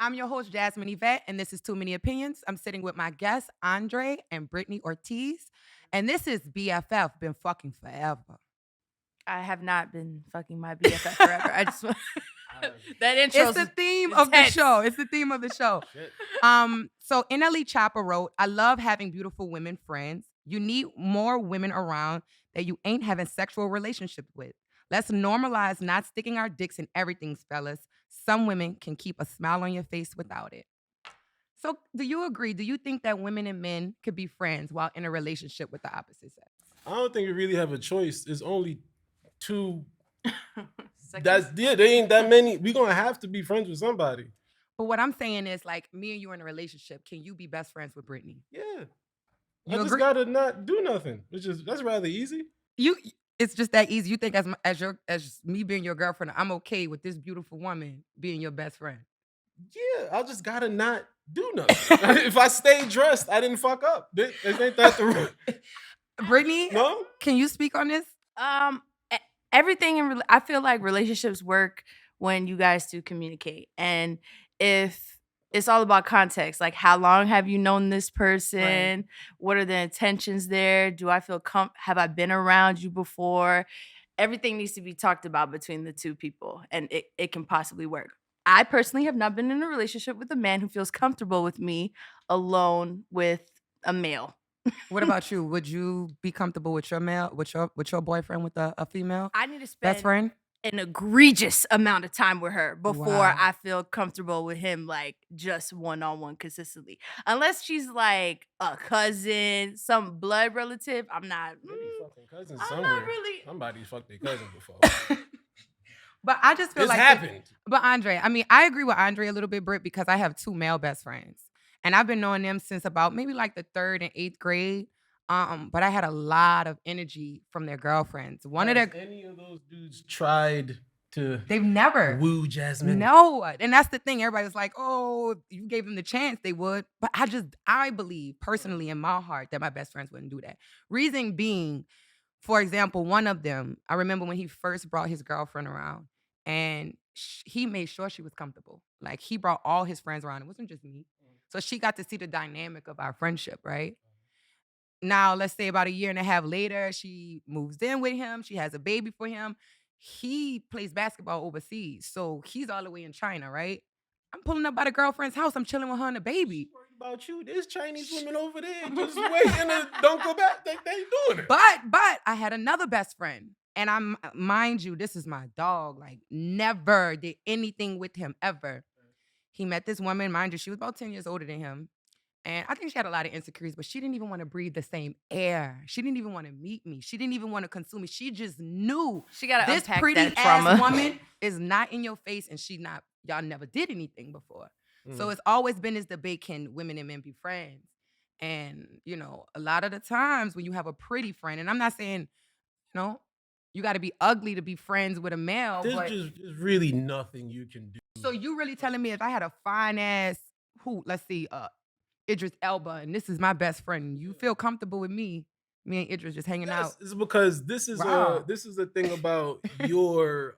I'm your host, Jahze Yvette, and this is Too Many Opinions. I'm sitting with my guests, Andre and Brittany Ortiz. And this is BFF, been fucking forever. I have not been fucking my BFF forever. I just that intro. It's the theme of the show. It's the theme of the show. So NLE Chopper wrote, I love having beautiful women friends. You need more women around that you ain't having sexual relationships with. Let's normalize not sticking our dicks in everything, fellas. Some women can keep a smile on your face without it. So do you agree? Do you think that women and men could be friends while in a relationship with the opposite sex? I don't think we really have a choice. There's only two. There ain't that many. We're gonna have to be friends with somebody. But what I'm saying is, like, me and you in a relationship, can you be best friends with Brittany? Yeah. You I just gotta not do nothing. That's rather easy. It's just that easy. You think as me being your girlfriend, I'm okay with this beautiful woman being your best friend? Yeah, I just gotta not do nothing. If I stay dressed, I didn't fuck up. Ain't that the rule? Brittany, no? Can you speak on this? Everything I feel like relationships work when you guys do communicate. And if it's all about context, like how long have you known this person? Right. What are the intentions there? Do I feel have I been around you before? Everything needs to be talked about between the two people, and it can possibly work. I personally have not been in a relationship with a man who feels comfortable with me alone with a male. What about you? Would you be comfortable with your male, with your boyfriend with a female? I need to spend best friend an egregious amount of time with her before I feel comfortable with him, like just one-on-one consistently. Unless she's like a cousin, some blood relative, I'm not. Maybe fucking cousins I'm somewhere. not really. Somebody's fucked their cousin before. But I just feel this like happened. But Andre, I mean, I agree with Andre a little bit, Britt, because I have two male best friends. And I've been knowing them since about maybe like the 3rd and 8th grade. But I had a lot of energy from their girlfriends. Any of those dudes tried to They've never woo Jasmine? No. And that's the thing. Everybody was like, oh, you gave them the chance, they would. But I believe personally in my heart that my best friends wouldn't do that. Reason being, for example, one of them, I remember when he first brought his girlfriend around and he made sure she was comfortable. Like he brought all his friends around. It wasn't just me. So she got to see the dynamic of our friendship, right? Now, let's say about a year and a half later, she moves in with him. She has a baby for him. He plays basketball overseas. So he's all the way in China, right? I'm pulling up by the girlfriend's house. I'm chilling with her and the baby. Worried about you. There's Chinese women over there just waiting to don't go back. They doing it. But I had another best friend. And mind you, this is my dog. Like, never did anything with him, ever. He met this woman, mind you, she was about 10 years older than him. And I think she had a lot of insecurities, but she didn't even want to breathe the same air. She didn't even want to meet me. She didn't even want to consume me. She just knew she got this pretty ass woman is not in your face, and y'all never did anything before. So it's always been this debate, can women and men be friends? And, a lot of the times when you have a pretty friend, and I'm not saying, you got to be ugly to be friends with a male. There's really nothing you can do. So you really telling me if I had a fine ass, let's see, Idris Elba, and this is my best friend, you feel comfortable with me and Idris just hanging out? It's because this is the thing about your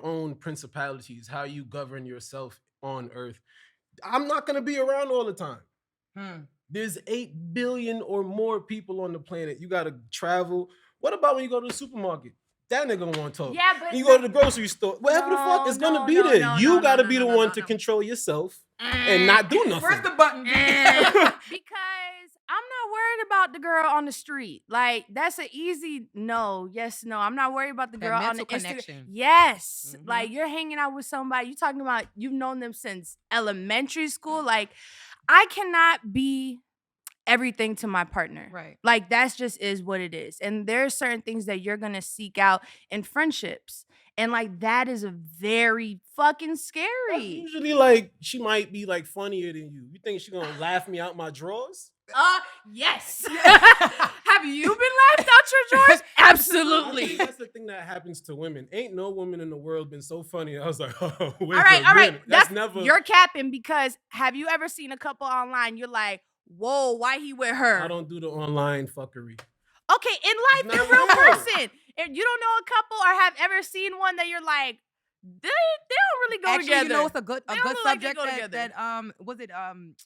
own principalities, how you govern yourself on earth. I'm not going to be around all the time. There's 8 billion or more people on the planet. You got to travel. What about when you go to the supermarket? That nigga don't want to talk. Yeah, but you go to the grocery store. Whatever the fuck is gonna be there. You gotta be the one to control yourself and not do nothing. Where's the button? Because I'm not worried about the girl on the street. Like that's an easy no. Yes, no. I'm not worried about the girl on the Instagram. Yes, like you're hanging out with somebody. You talking about you've known them since elementary school. Like I cannot be everything to my partner. Right. Like that's just is what it is. And there are certain things that you're going to seek out in friendships. And like that is a very fucking scary. That's usually like she might be like funnier than you. You think she's going to laugh me out my drawers? Yes. Have you been laughed out your drawers? Absolutely. I think that's the thing that happens to women. Ain't no woman in the world been so funny. I was like, oh, wait all right. That's never. You're capping because have you ever seen a couple online? You're like, whoa, why he with her? I don't do the online fuckery. Okay, in life, you're a real person. If you don't know a couple or have ever seen one that you're like, They don't really go Actually, together. you know, it's a good They don't look like they subject go that together. was it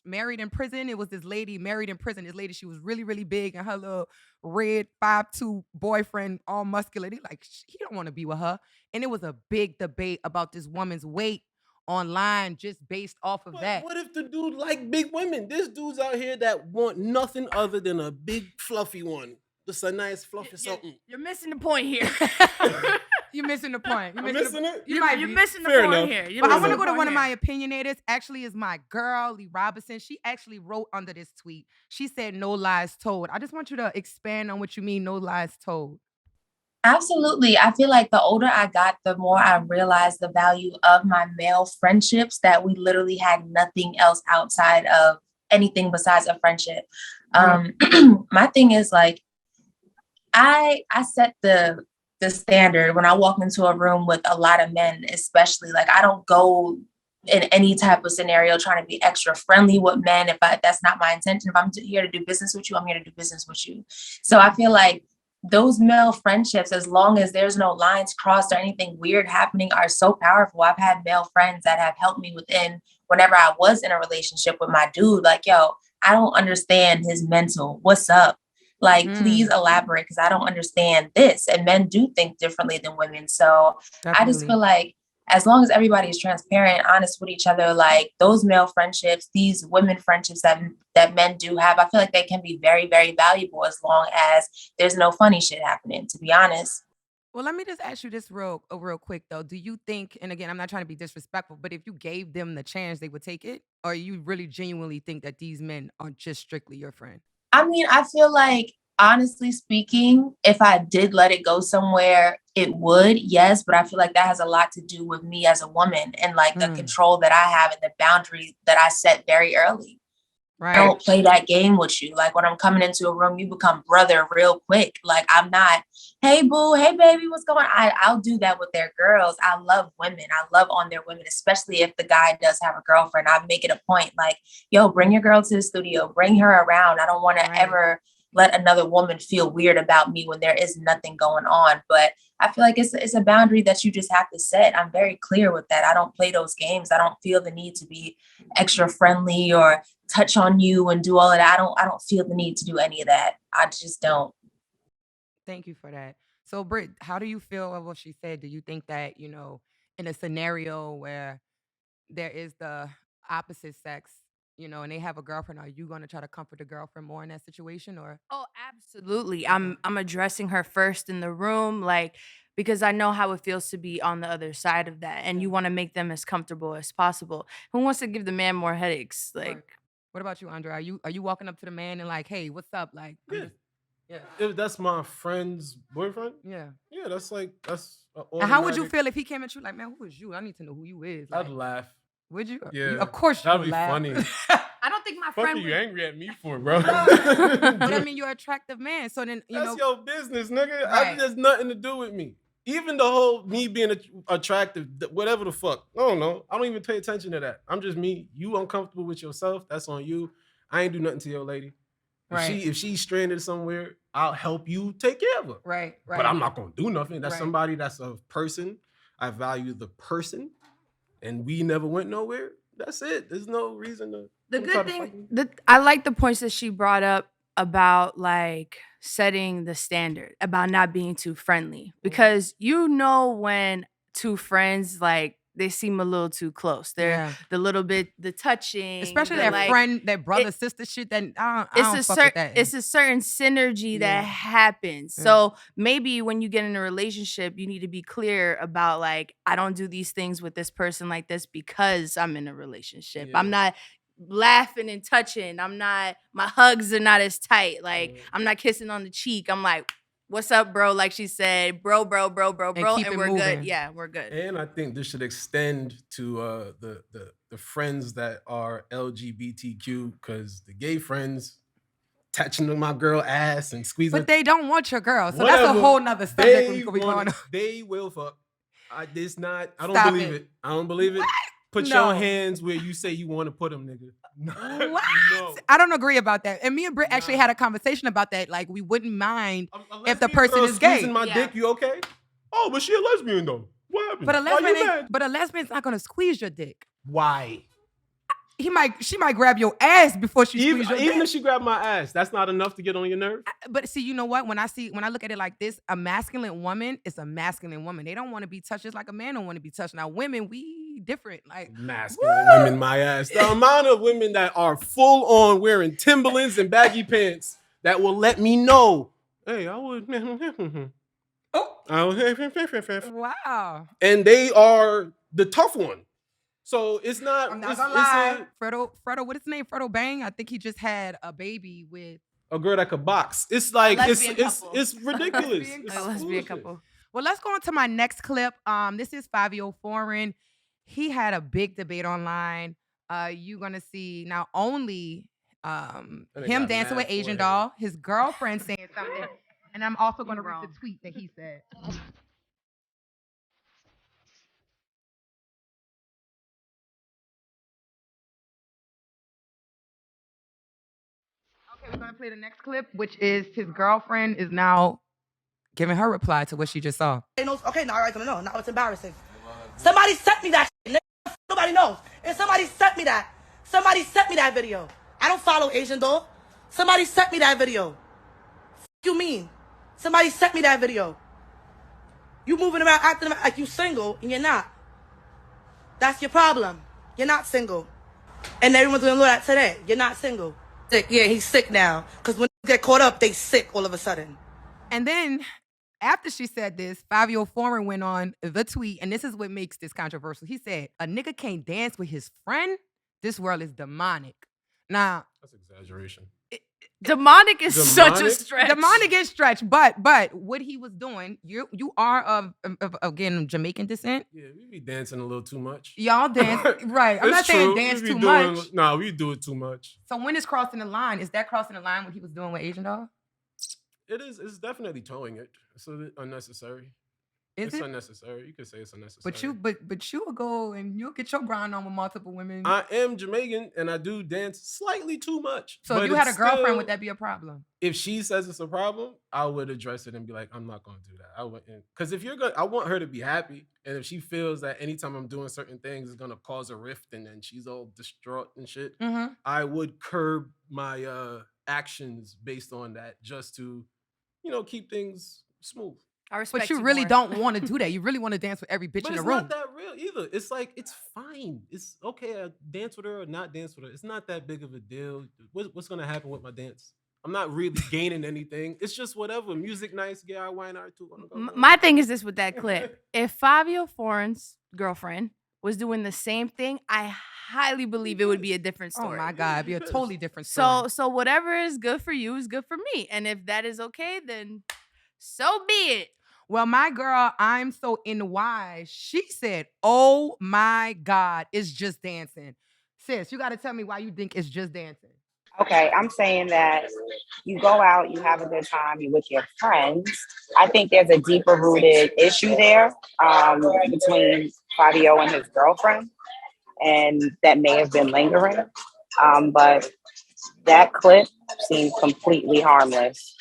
Married in Prison? It was this lady married in prison. This lady, she was really, really big, and her little red 5'2" boyfriend, all muscular. They like, he don't want to be with her. And it was a big debate about this woman's weight online just based off of But that. what if the dude like big women? There's dudes out here that want nothing other than a big fluffy one. Just a nice fluffy something. You're missing the point here. You're missing the point. I'm missing it? You're missing the Fair point enough. here. But I want to go to one of my opinionators. Actually, is my girl, Lee Robinson. She actually wrote under this tweet. She said, "No lies told." I just want you to expand on what you mean, no lies told. Absolutely. I feel like the older I got, the more I realized the value of my male friendships, that we literally had nothing else outside of anything besides a friendship. My thing is like, I set the standard when I walk into a room with a lot of men, especially. Like, I don't go in any type of scenario trying to be extra friendly with men if that's not my intention. If I'm here to do business with you, I'm here to do business with you. So I feel like those male friendships, as long as there's no lines crossed or anything weird happening, are so powerful. I've had male friends that have helped me within whenever I was in a relationship with my dude. Like, yo, I don't understand his mental. What's up? Like, please elaborate, because I don't understand this. And men do think differently than women. So I just feel like as long as everybody is transparent, honest with each other, like those male friendships, these women friendships that men do have, I feel like they can be very, very valuable as long as there's no funny shit happening, to be honest. Well, let me just ask you this real quick though. Do you think, and again, I'm not trying to be disrespectful, but if you gave them the chance, they would take it? Or you really genuinely think that these men are just strictly your friend? I mean, I feel like, honestly speaking, if I did let it go somewhere, it would, yes. But I feel like that has a lot to do with me as a woman and like the control that I have and the boundaries that I set very early. Right. I don't play that game with you. Like, when I'm coming into a room, you become brother real quick. Like, I'm not, hey boo, hey baby, what's going on? I'll do that with their girls. I love women. I love on their women, especially if the guy does have a girlfriend. I make it a point, like, yo, bring your girl to the studio, bring her around. I don't want to ever let another woman feel weird about me when there is nothing going on. But I feel like it's a boundary that you just have to set. I'm very clear with that. I don't play those games. I don't feel the need to be extra friendly or touch on you and do all of that. I don't feel the need to do any of that. I just don't. Thank you for that. So, Britt, how do you feel of what she said? Do you think that, you know, in a scenario where there is the opposite sex, you know, and they have a girlfriend, are you going to try to comfort the girlfriend more in that situation? Or Oh, absolutely. I'm addressing her first in the room, like, because I know how it feels to be on the other side of that, and you want to make them as comfortable as possible. Who wants to give the man more headaches? Like, what about you, Andre? Are you walking up to the man and like, hey, what's up? Like, If that's my friend's boyfriend, yeah, that's and how would you feel if he came at you like, man, who is you? I need to know who you is. Like, I'd laugh. Would you? Yeah, of course you that'd would be laugh. funny. I don't think my Fuck friend are you would. angry at me for, bro? But I mean, you're an attractive man, so then you That's know. your business, nigga. Right. There's nothing to do with me. Even the whole me being attractive, whatever the fuck. I don't know. I don't even pay attention to that. I'm just me. You uncomfortable with yourself, that's on you. I ain't do nothing to your lady. If she's stranded somewhere, I'll help you take care of her. Right. But I'm not gonna do nothing. That's somebody that's a person. I value the person, and we never went nowhere. That's it. There's no reason to. The good thing, I like the points that she brought up about like setting the standard, about not being too friendly, because you know when two friends like they seem a little too close. They're the little bit, the touching, especially that like, friend, that brother, sister shit. That I don't fuck with that. It's a certain synergy that happens. So maybe when you get in a relationship, you need to be clear about like, I don't do these things with this person like this because I'm in a relationship. I'm not laughing and touching. My hugs are not as tight. Like, I'm not kissing on the cheek. I'm like, what's up, bro? Like she said, bro, and we're good. Yeah, we're good. And I think this should extend to the friends that are LGBTQ, because the gay friends touching my girl ass and squeezing. But they don't want your girl, so that's a whole nother subject we could be going on. They will fuck. I don't Stop believe it. I don't believe it. What? Put your hands where you say you want to put them, nigga. What? No. I don't agree about that. And me and Britt actually had a conversation about that. Like, we wouldn't mind if the person is gay. My dick, you okay? Oh, but she a lesbian though. What happened? But a Why you lesbian, mad? but a lesbian's not gonna squeeze your dick. Why? She might grab your ass before she Even squeeze your dick. if she grabbed my ass, that's not enough to get on your nerve. But see, you know what? When I look at it like this, a masculine woman is a masculine woman. They don't want to be touched just like a man don't want to be touched. Now, women, we different. Like Masculine women, my ass. The amount of women that are full on wearing Timberlands and baggy pants that will let me know, hey, I would. wow. And they are the tough one. So it's not. I'm not gonna lie. Fredo, what's his name? Fredo Bang. I think he just had a baby with a girl that could box. It's like it's ridiculous. A lesbian couple. Well, let's go on to my next clip. This is Fabio Foreign. He had a big debate online. You're gonna see not only him dancing with Asian Doll, his girlfriend saying something, and I'm also gonna read the tweet that he said. Okay, we're gonna play the next clip, which is his girlfriend is now giving her reply to what she just saw. Okay, now I know. Now it's embarrassing. Somebody sent me that shit. Nobody knows. And somebody sent me that. Somebody sent me that video. I don't follow Asian Doll. Somebody sent me that video. You mean? Somebody sent me that video. You moving around acting like you single and you're not. That's your problem. You're not single. And everyone's gonna know that today. You're not single. Sick. Yeah, he's sick now. Because when they get caught up, they sick all of a sudden. And then after she said this, Fabio Foreign went on the tweet, and this is what makes this controversial. He said, a nigga can't dance with his friend? This world is demonic. Now, that's exaggeration. Demonic is such a stretch. Demonic is stretch, but what he was doing, you are of again Jamaican descent. Yeah, we be dancing a little too much. Y'all dance right. I'm not saying dance too much. No, we do it too much. So when is crossing the line? Is that crossing the line what he was doing with Asian Doll? It is. It's definitely towing it. It's unnecessary. It's unnecessary. You could say it's unnecessary. But you will go and you'll get your grind on with multiple women. I am Jamaican and I do dance slightly too much. So if you had a girlfriend, would that be a problem? If she says it's a problem, I would address it and be like, I'm not gonna do that. I wouldn't, because if you're gonna, I want her to be happy. And if she feels that anytime I'm doing certain things is gonna cause a rift and then she's all distraught and shit, I would curb my actions based on that just to, keep things smooth. But you really don't want to do that. You really want to dance with every bitch in the room. It's not that real either. It's like, it's fine. It's okay. I dance with her or not dance with her. It's not that big of a deal. What's going to happen with my dance? I'm not really gaining anything. It's just whatever. Music nice. Yeah, I wine art too. My thing is this with that clip. If Fabio Foreign's girlfriend was doing the same thing, I highly believe it would be a different story. Oh my God, it'd be a totally different story. So whatever is good for you is good for me. And if that is okay, then so be it. Well, my girl, I'm so NY, she said, oh my God, it's just dancing. Sis, you got to tell me why you think it's just dancing. Okay, I'm saying that you go out, you have a good time, you're with your friends. I think there's a deeper rooted issue there between Fabio and his girlfriend, and that may have been lingering. But that clip seems completely harmless.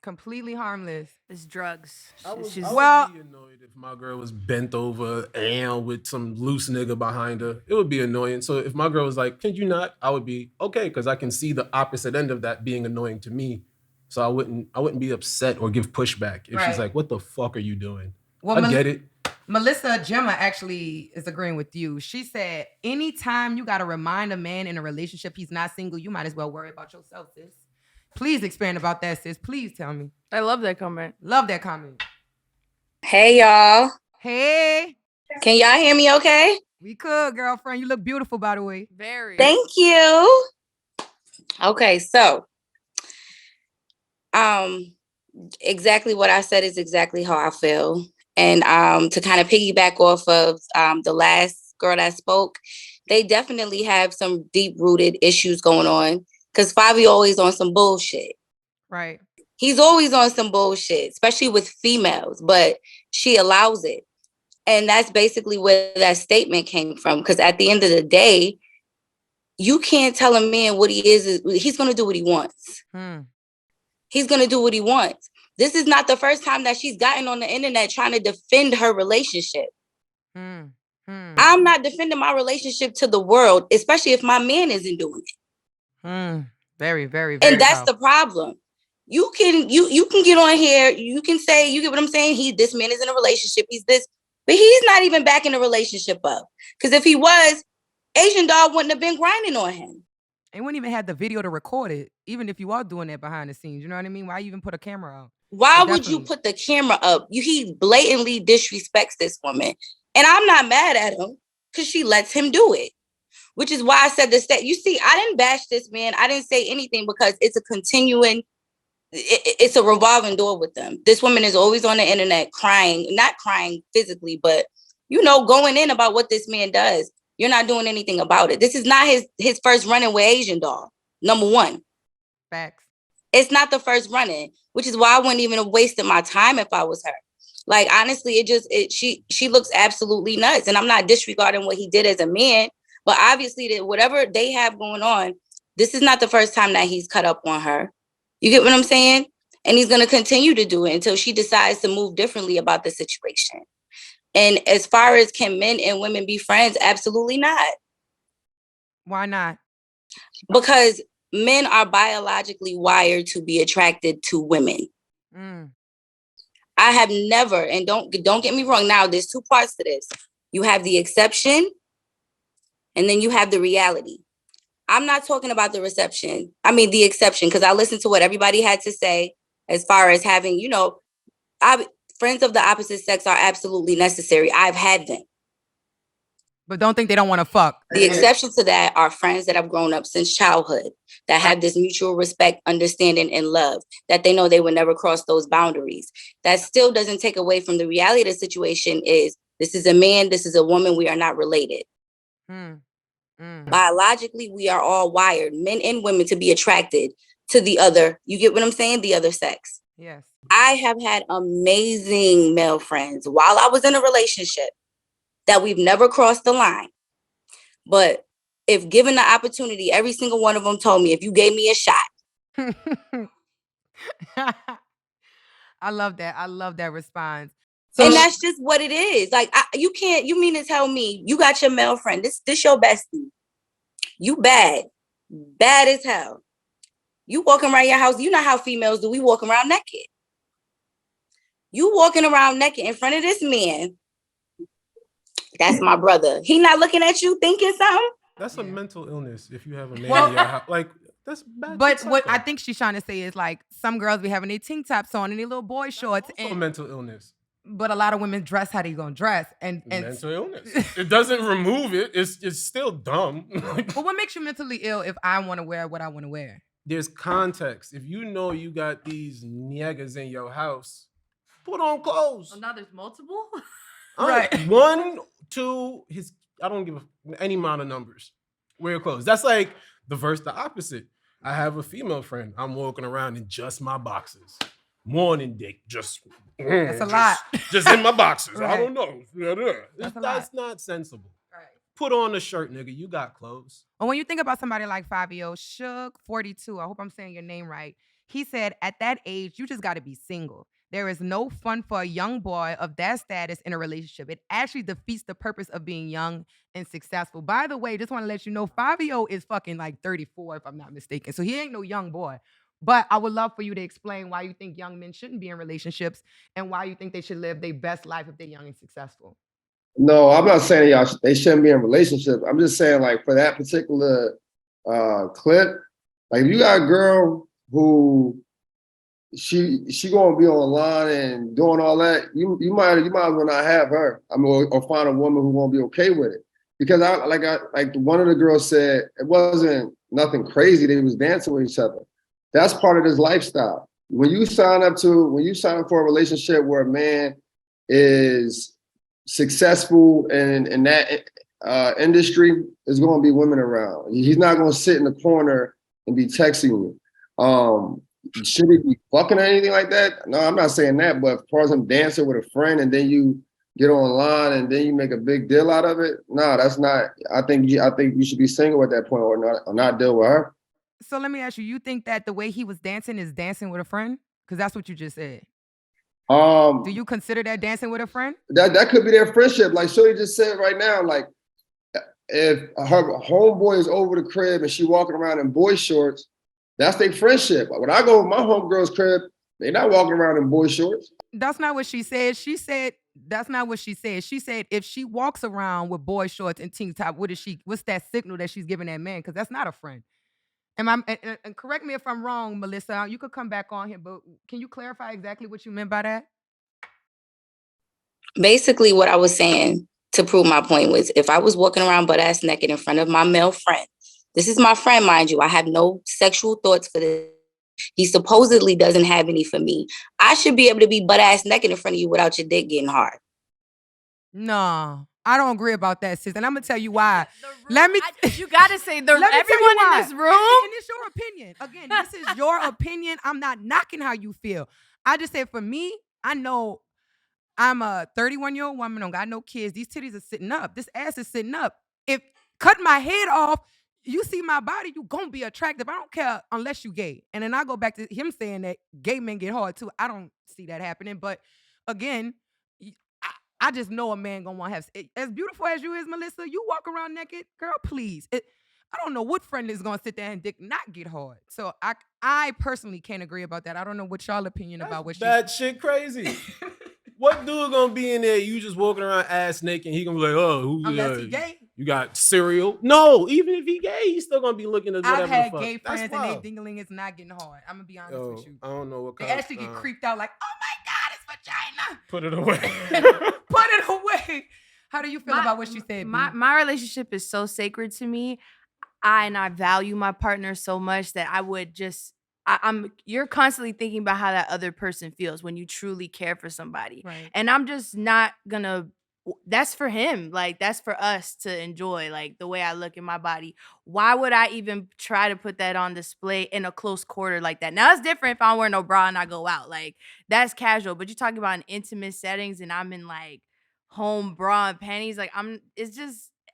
Completely harmless. It's drugs. I would be annoyed if my girl was bent over and with some loose nigga behind her. It would be annoying. So if my girl was like, "Can you not?" I would be okay because I can see the opposite end of that being annoying to me. So I wouldn't be upset or give pushback if she's like, "What the fuck are you doing?" Well, I get it. Melissa Gemma actually is agreeing with you. She said, anytime you got to remind a man in a relationship he's not single, you might as well worry about yourself, sis. Please expand about that, sis. Please tell me. I love that comment. Love that comment. Hey, y'all. Hey. Can y'all hear me okay? We could, girlfriend. You look beautiful, by the way. Very. Thank you. Okay, so exactly what I said is exactly how I feel. And to kind of piggyback off of the last girl that spoke, they definitely have some deep-rooted issues going on. Because Fabio always on some bullshit. Right. He's always on some bullshit, especially with females, but she allows it. And that's basically where that statement came from. Because at the end of the day, you can't tell a man what he is. He's going to do what he wants. He's going to do what he wants. This is not the first time that she's gotten on the internet trying to defend her relationship. I'm not defending my relationship to the world, especially if my man isn't doing it. Very, very, very. And that's the problem. You can get on here, you can say, you get what I'm saying? This man is in a relationship, he's this, but he's not even backing the relationship up. Because if he was, Asian Doll wouldn't have been grinding on him. And wouldn't even have the video to record it, even if you are doing that behind the scenes. You know what I mean? Why even put a camera out? Why would you put the camera up? He blatantly disrespects this woman. And I'm not mad at him because she lets him do it. Which is why I said this, that you see, I didn't bash this man. I didn't say anything because it's a continuing, it's a revolving door with them. This woman is always on the internet crying, not crying physically, but, going in about what this man does. You're not doing anything about it. This is not his first run-in with Asian Doll, number one. Facts. It's not the first run-in, which is why I wouldn't even have wasted my time if I was her. Like, honestly, she looks absolutely nuts. And I'm not disregarding what he did as a man, but obviously whatever they have going on, this is not the first time that he's cut up on her. You get what I'm saying? And he's going to continue to do it until she decides to move differently about the situation. And as far as can men and women be friends, absolutely not. Why not? Because men are biologically wired to be attracted to women. I have never, and don't get me wrong. Now, there's two parts to this. You have the exception, and then you have the reality. I'm not talking about the exception, because I listened to what everybody had to say as far as having, friends of the opposite sex are absolutely necessary. I've had them. But don't think they don't want to fuck. The exception to that are friends that have grown up since childhood, that have this mutual respect, understanding, and love, that they know they would never cross those boundaries. That still doesn't take away from the reality of the situation is this is a man, this is a woman, we are not related. Biologically, we are all wired, men and women, to be attracted to the other. You get what I'm saying? The other sex. Yes. I have had amazing male friends while I was in a relationship that we've never crossed the line. But if given the opportunity, every single one of them told me, if you gave me a shot. I love that. I love that response. And that's just what it is. Like, you mean to tell me you got your male friend, this your bestie. You bad as hell. You walking around your house. You know how females do. We walk around naked. You walking around naked in front of this man. That's my brother. He not looking at you thinking something. That's a mental illness if you have a man in your house. Like, that's bad. But what I think she's trying to say is, like, some girls be having their tank tops on and their little boy shorts. That's also a mental illness. But a lot of women dress how they gonna dress. And mental illness. It doesn't remove it. It's still dumb. But what makes you mentally ill if I want to wear what I want to wear? There's context. If you know you got these niggas in your house, put on clothes. So now there's multiple? Right. 1, 2, I don't give any amount of numbers. Wear clothes. That's like the opposite. I have a female friend. I'm walking around in just my boxes. Morning dick. That's a lot. Just in my boxes. Right. I don't know. That's not sensible. Right. Put on a shirt, nigga. You got clothes. And when you think about somebody like Fabio, Shook 42, I hope I'm saying your name right. He said, at that age, you just got to be single. There is no fun for a young boy of that status in a relationship. It actually defeats the purpose of being young and successful. By the way, just want to let you know, Fabio is fucking like 34, if I'm not mistaken. So he ain't no young boy. But I would love for you to explain why you think young men shouldn't be in relationships and why you think they should live their best life if they're young and successful. No, I'm not saying they shouldn't be in relationships. I'm just saying, like, for that particular clip, like, if you got a girl who she gonna be online and doing all that, you might as well not have her. I mean, or find a woman who won't be okay with it. Because like one of the girls said, it wasn't nothing crazy. They was dancing with each other. That's part of this lifestyle. When you sign up for a relationship where a man is successful in that industry, there's going to be women around. He's not going to sit in the corner and be texting you. Should he be fucking or anything like that? No, I'm not saying that. But as far as him dancing with a friend and then you get online and then you make a big deal out of it, no, that's not. I think you should be single at that point or not deal with her. So let me ask you, you think that the way he was dancing is dancing with a friend? Because that's what you just said. Do you consider that dancing with a friend? That could be their friendship. Like Shorty just said right now, like if her homeboy is over the crib and she walking around in boy shorts, that's their friendship. When I go to my homegirl's crib, they not walking around in boy shorts. That's not what she said. She said that's not what she said. She said if she walks around with boy shorts and tank top, what's that signal that she's giving that man? Because that's not a friend. And correct me if I'm wrong, Melissa. You could come back on here, but can you clarify exactly what you meant by that? Basically, what I was saying to prove my point was if I was walking around butt ass naked in front of my male friend, this is my friend, mind you, I have no sexual thoughts for this. He supposedly doesn't have any for me. I should be able to be butt ass naked in front of you without your dick getting hard. No, I don't agree about that, sis. And I'm gonna tell you why. You gotta say everyone in this room. And it's your opinion. Again, this is your opinion. I'm not knocking how you feel. I just said for me, I know I'm a 31-year-old woman, don't got no kids. These titties are sitting up. This ass is sitting up. If cut my head off, you see my body, you gonna be attractive. I don't care unless you gay. And then I go back to him saying that gay men get hard too. I don't see that happening. But again, I just know a man gonna want to have as beautiful as you is, Melissa. You walk around naked, girl. Please, I don't know what friend is gonna sit there and dick not get hard. So I personally can't agree about that. I don't know what y'all opinion about what that shit crazy. What dude gonna be in there? You just walking around ass naked, and he gonna be like, "Oh, who's unless he gay? You got cereal?" No, even if he gay, he's still gonna be looking at whatever. I've had the fuck. gay friends and they dingling is not getting hard. I'm gonna be honest with you. I don't know what they kind. Actually get creeped out like, oh my God, it's vagina. Put it away. Put it away. How do you feel about what she said? My relationship is so sacred to me. I value my partner so much that I would just. You're constantly thinking about how that other person feels when you truly care for somebody. Right. And I'm just not gonna, that's for him. Like, that's for us to enjoy, like the way I look in my body. Why would I even try to put that on display in a close quarter like that? Now it's different if I'm wearing no bra and I go out. Like, that's casual. But you're talking about in intimate settings and I'm in like home bra and panties. Like,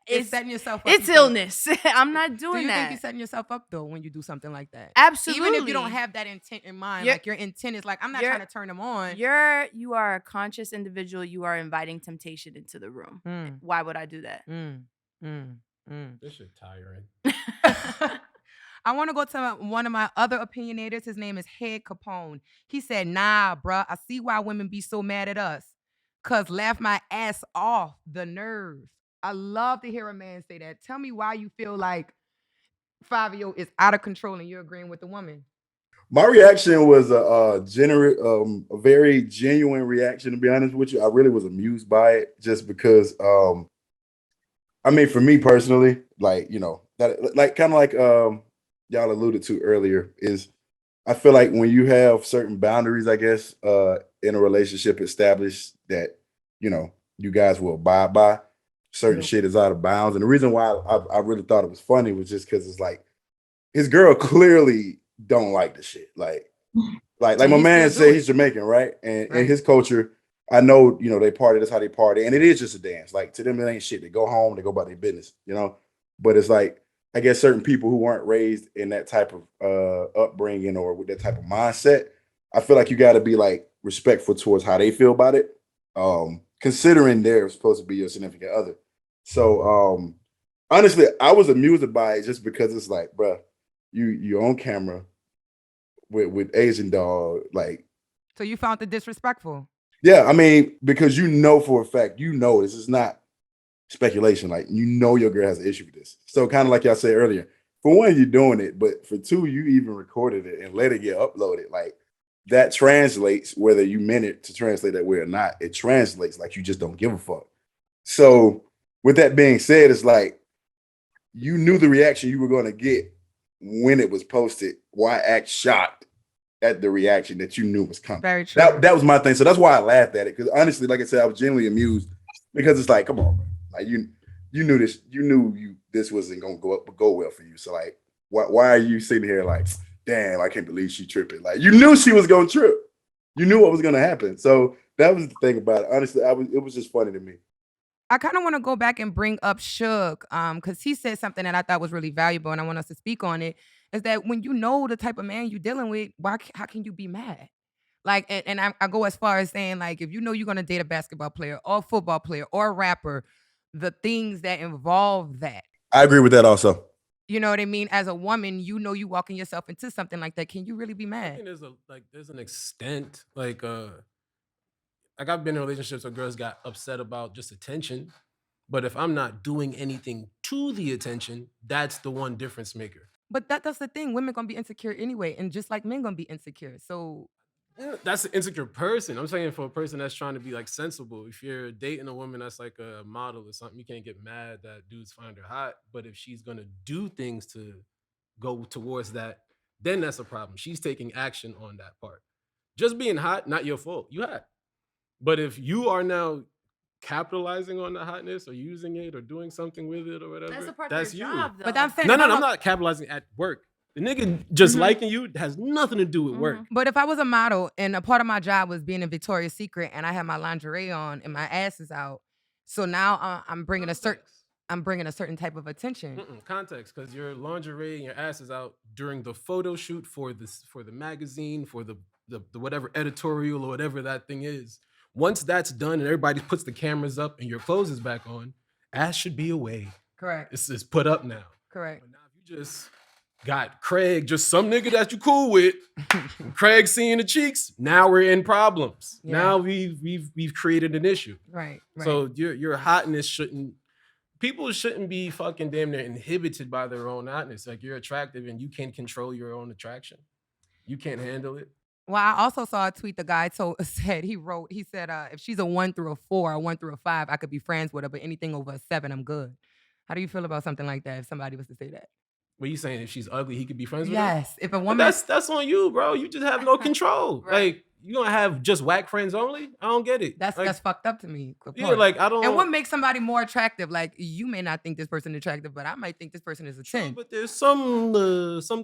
it's setting yourself up. It's illness. I'm not doing that. Do you think you're setting yourself up though when you do something like that? Absolutely. Even if you don't have that intent in mind, like your intent is like, I'm not trying to turn them on. You are a conscious individual. You are inviting temptation into the room. Why would I do that? This shit tiring. I want to go to one of my other opinionators. His name is Head Capone. He said, nah, bruh, I see why women be so mad at us. Cause laugh my ass off, the nerves. I love to hear a man say that. Tell me why you feel like Fabio is out of control and you're agreeing with the woman. My reaction was a very genuine reaction, to be honest with you. I really was amused by it just because, I mean, for me personally, like, you know, that like kind of like y'all alluded to earlier is I feel like when you have certain boundaries, I guess, in a relationship established that, you know, you guys will abide by, certain shit is out of bounds. And the reason why I really thought it was funny was just because it's like his girl clearly don't like the shit. Like my man say he's Jamaican, right? And in his culture, I know, you know, they party, that's how they party. And it is just a dance. Like to them, it ain't shit. They go home, they go about their business, you know? But it's like, I guess certain people who weren't raised in that type of upbringing or with that type of mindset, I feel like you got to be like respectful towards how they feel about it. Considering they're supposed to be your significant other. So honestly, I was amused by it just because it's like, bruh, you on camera with Asian dog, like. So you found it disrespectful? Yeah, I mean, because you know for a fact, you know this is not speculation. Like, you know your girl has an issue with this. So kind of like y'all said earlier, for one, you're doing it, but for two, you even recorded it and let it get uploaded. Like, that translates, whether you meant it to translate that way or not, it translates like you just don't give a fuck. So with that being said, it's like you knew the reaction you were going to get when it was posted. Why act shocked at the reaction that you knew was coming? Very true. That was my thing. So that's why I laughed at it. Because honestly, like I said, I was genuinely amused because it's like, come on, bro. Like you knew this. You knew this wasn't going to go well for you. So like, why are you sitting here like, damn, I can't believe she tripping. Like, you knew she was going to trip. You knew what was going to happen. So that was the thing about it. Honestly, it was just funny to me. I kind of want to go back and bring up Suge, because he said something that I thought was really valuable, and I want us to speak on it, is that when you know the type of man you're dealing with, how can you be mad? Like, and I go as far as saying, like, if you know you're gonna date a basketball player or a football player or a rapper, the things that involve that. I agree with that also. You know what I mean? As a woman, you know you walking yourself into something like that. Can you really be I mad? think there's an extent like I've been in relationships where girls got upset about just attention, but if I'm not doing anything to the attention, that's the one difference maker. But that's the thing. Women gonna be insecure anyway, and just like men gonna be insecure. So That's an insecure person. I'm saying for a person that's trying to be like sensible. If you're dating a woman that's like a model or something, you can't get mad that dudes find her hot. But if she's gonna do things to go towards that, then that's a problem. She's taking action on that part. Just being hot, not your fault. You hot. But if you are now capitalizing on the hotness or using it or doing something with it or whatever, That's a part that's of you. your job, though. but I'm saying, No, if no, I'm I'm a- not capitalizing at work. The nigga just Mhm. liking you has nothing to do with work. But if I was a model and a part of my job was being in Victoria's Secret and I had my lingerie on and my ass is out, so now I'm bringing a certain type of attention. Context, because your lingerie and your ass is out during the photo shoot for the magazine, for the whatever editorial or whatever that thing is. Once that's done and everybody puts the cameras up and your clothes is back on, ass should be away. Correct. It's put up now. Correct. But now if you just got Craig, just some nigga that you cool with, Craig seeing the cheeks, now we're in problems. Yeah. Now we've created an issue. Right. So your hotness people shouldn't be fucking damn near inhibited by their own hotness. Like, you're attractive and you can't control your own attraction. You can't handle it. Well, I also saw a tweet the guy said, if she's a 1 through a 4, a 1 through a 5, I could be friends with her, but anything over a 7, I'm good. How do you feel about something like that if somebody was to say that? What you saying? If she's ugly, he could be friends with her? Yes. If a But woman that's on you, bro. You just have no control. Right. Like, you gonna have just whack friends only? I don't get it. that's like, fucked up to me. of yeah, course. like I don't. And what makes somebody more attractive? Like, you may not think this person attractive, but I might think this person is a 10. But there's some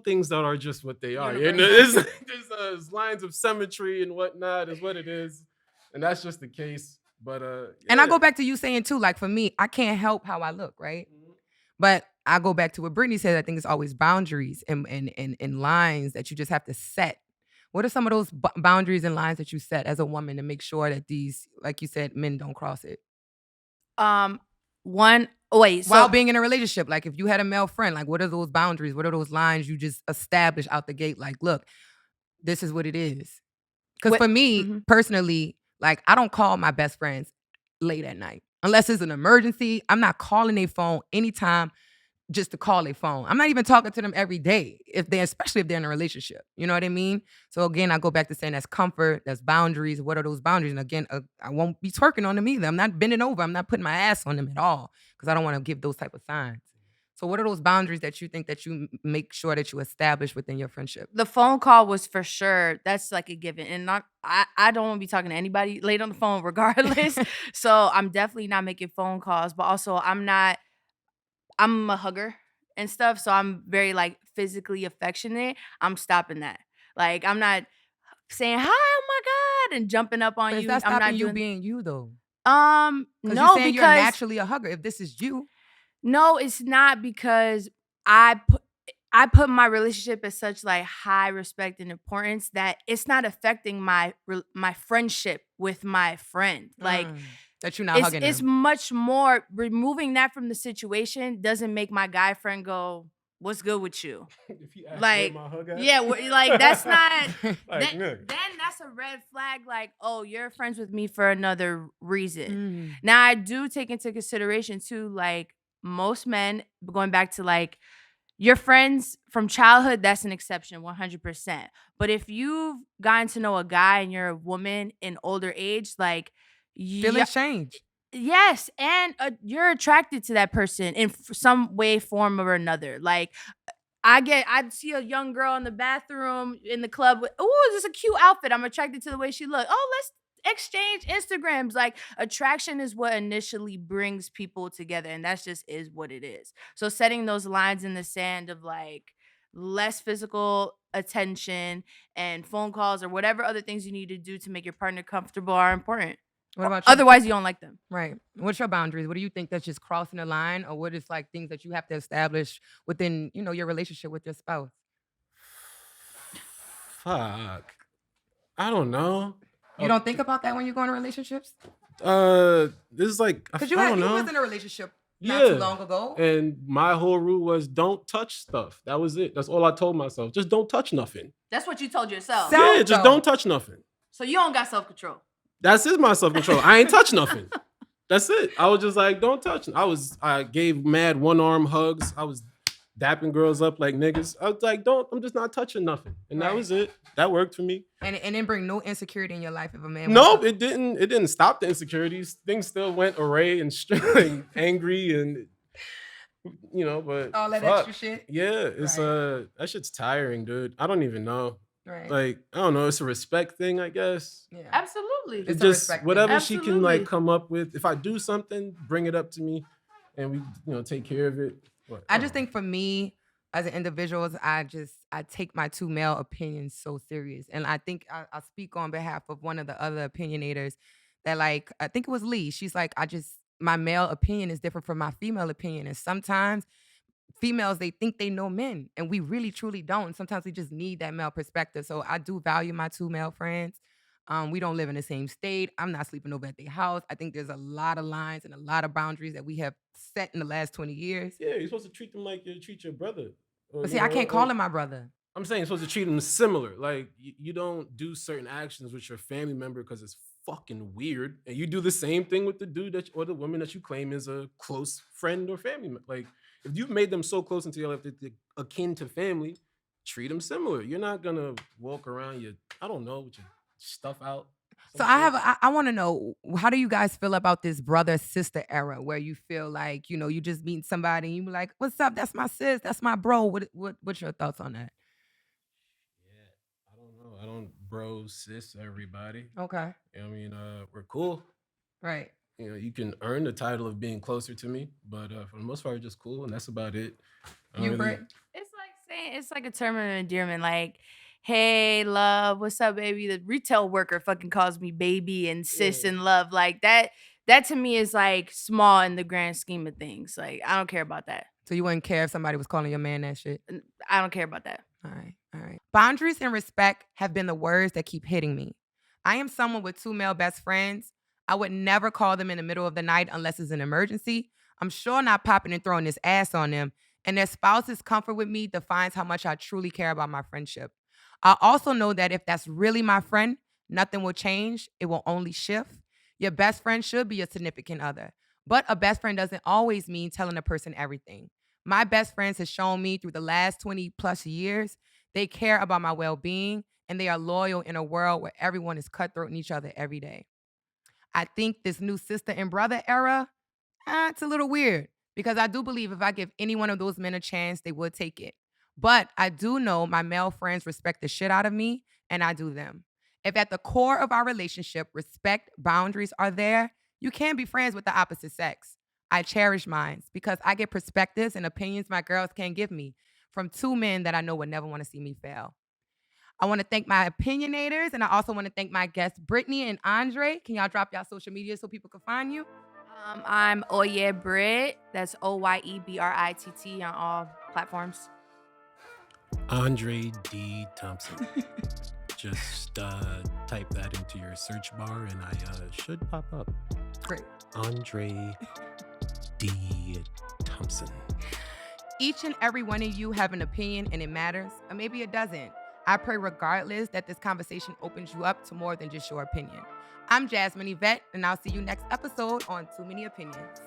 things that are just what they are. And Universal. there's lines of symmetry and whatnot is what it is, and that's just the case. But And I yeah. go back to you saying too, like for me, I can't help how I look, right? But I go back to what Brittany said. I think it's always boundaries and lines that you just have to set. What are some of those boundaries and lines that you set as a woman to make sure that these, like you said, men don't cross it? While being in a relationship, like if you had a male friend, like what are those boundaries? What are those lines you just establish out the gate? Like, look, this is what it is. Because for me, personally, like I don't call my best friends late at night. Unless it's an emergency, I'm not calling their phone anytime just to call their phone. I'm not even talking to them every day, especially if they're in a relationship. You know what I mean? So again, I go back to saying that's comfort, that's boundaries. What are those boundaries? And again, I won't be twerking on them either. I'm not bending over. I'm not putting my ass on them at all because I don't want to give those type of signs. So what are those boundaries that you think that you make sure that you establish within your friendship? The phone call was for sure. That's like a given. And I don't want to be talking to anybody late on the phone regardless. So I'm definitely not making phone calls. But also I'm a hugger and stuff. So I'm very like physically affectionate. I'm stopping that. Like I'm not saying, hi, oh my God, and jumping up on But you. is that I'm stopping not you doing being you though? no, Because you're saying because you're naturally a hugger. If this is you. no, it's not because I put my relationship as such like high respect and importance that it's not affecting my friendship with my friend. Like that you're not hugging it's them. much more removing that from the situation doesn't make my guy friend go, what's good with you? If he asks Like, where my hug at? yeah, like that's not Like, then nigga. that's a red flag. Like, oh, you're friends with me for another reason. Mm. Now I do take into consideration too, like most men, going back to like your friends from childhood, that's an exception, 100%. But if you've gotten to know a guy and you're a woman in older age, like Feelings change. yes, and you're attracted to that person in some way, form, or another. Like I see a young girl in the bathroom in the club with, oh, this is a cute outfit. I'm attracted to the way she looks. Oh, let's exchange Instagrams. Like attraction is what initially brings people together, and that's just is what it is. So setting those lines in the sand of like less physical attention and phone calls or whatever other things you need to do to make your partner comfortable are important. What about you? Otherwise, you don't like them. Right. What's your boundaries? What do you think that's just crossing the line, or what is like things that you have to establish within, your relationship with your spouse? Fuck. I don't know. You don't think about that when you go into relationships? This is like Because I don't you know. was in a relationship not too long ago. And my whole rule was don't touch stuff. That was it. That's all I told myself. Just don't touch nothing. That's what you told yourself. Yeah, just don't touch nothing. So you don't got self-control. That's it, my self-control. I ain't touch nothing. That's it. I was just like, don't touch. I gave mad one-arm hugs. I was dapping girls up like niggas. I was like, I'm just not touching nothing. And that was it. That worked for me. And didn't bring no insecurity in your life if a man. Nope, it didn't. It didn't stop the insecurities. Things still went array and angry and but all that extra shit. Yeah, it's that shit's tiring, dude. I don't even know. Right. Like, I don't know. It's a respect thing, I guess. Yeah. Absolutely. It's just whatever she can like come up with. If I do something, bring it up to me, and we take care of it. But, I just think for me as an individual, I take my two male opinions so serious, and I think I speak on behalf of one of the other opinionators that like I think it was Lee. She's like my male opinion is different from my female opinion, and sometimes females, they think they know men, and we really truly don't. Sometimes we just need that male perspective. So I do value my two male friends. We don't live in the same state. I'm not sleeping over at their house. I think there's a lot of lines and a lot of boundaries that we have set in the last 20 years. Yeah, you're supposed to treat them like you treat your brother. But see, I can't call him my brother. I'm saying you're supposed to treat them similar. Like, you don't do certain actions with your family member because it's fucking weird. And you do the same thing with the dude or the woman that you claim is a close friend or family member. Like, if you've made them so close into your life that they're akin to family, treat them similar. You're not gonna walk around with your stuff out. So I want to know, how do you guys feel about this brother sister era where you feel like, you just meet somebody and you be like, what's up? That's my sis. That's my bro. What's your thoughts on that? Yeah, I don't know. I don't bro sis everybody. Okay. I mean, we're cool. Right. You can earn the title of being closer to me, but for the most part, we're just cool, and that's about it. Britt? It's like a term of endearment, like, hey, love, what's up, baby? The retail worker fucking calls me baby and sis and love. Like that to me is like small in the grand scheme of things. Like, I don't care about that. So you wouldn't care if somebody was calling your man that shit? I don't care about that. All right. Boundaries and respect have been the words that keep hitting me. I am someone with two male best friends. I would never call them in the middle of the night unless it's an emergency. I'm sure not popping and throwing this ass on them. And their spouse's comfort with me defines how much I truly care about my friendship. I also know that if that's really my friend, nothing will change. It will only shift. Your best friend should be your significant other. But a best friend doesn't always mean telling a person everything. My best friends have shown me through the last 20 plus years, they care about my well-being and they are loyal in a world where everyone is cutthroating each other every day. I think this new sister and brother era, it's a little weird because I do believe if I give any one of those men a chance, they would take it. But I do know my male friends respect the shit out of me, and I do them. If at the core of our relationship, respect, boundaries are there, you can't be friends with the opposite sex. I cherish mine because I get perspectives and opinions my girls can't give me from two men that I know would never want to see me fail. I want to thank my opinionators, and I also want to thank my guests, Brittany and Andre. Can y'all drop y'all social media so people can find you? I'm Oye Britt. That's OYEBRITT on all platforms. Andre D. Thompson. Just type that into your search bar and I should pop up. Great. Andre D. Thompson. Each and every one of you have an opinion and it matters, or maybe it doesn't. I pray regardless that this conversation opens you up to more than just your opinion. I'm Jahze Yvette, and I'll see you next episode on Too Many Opinions.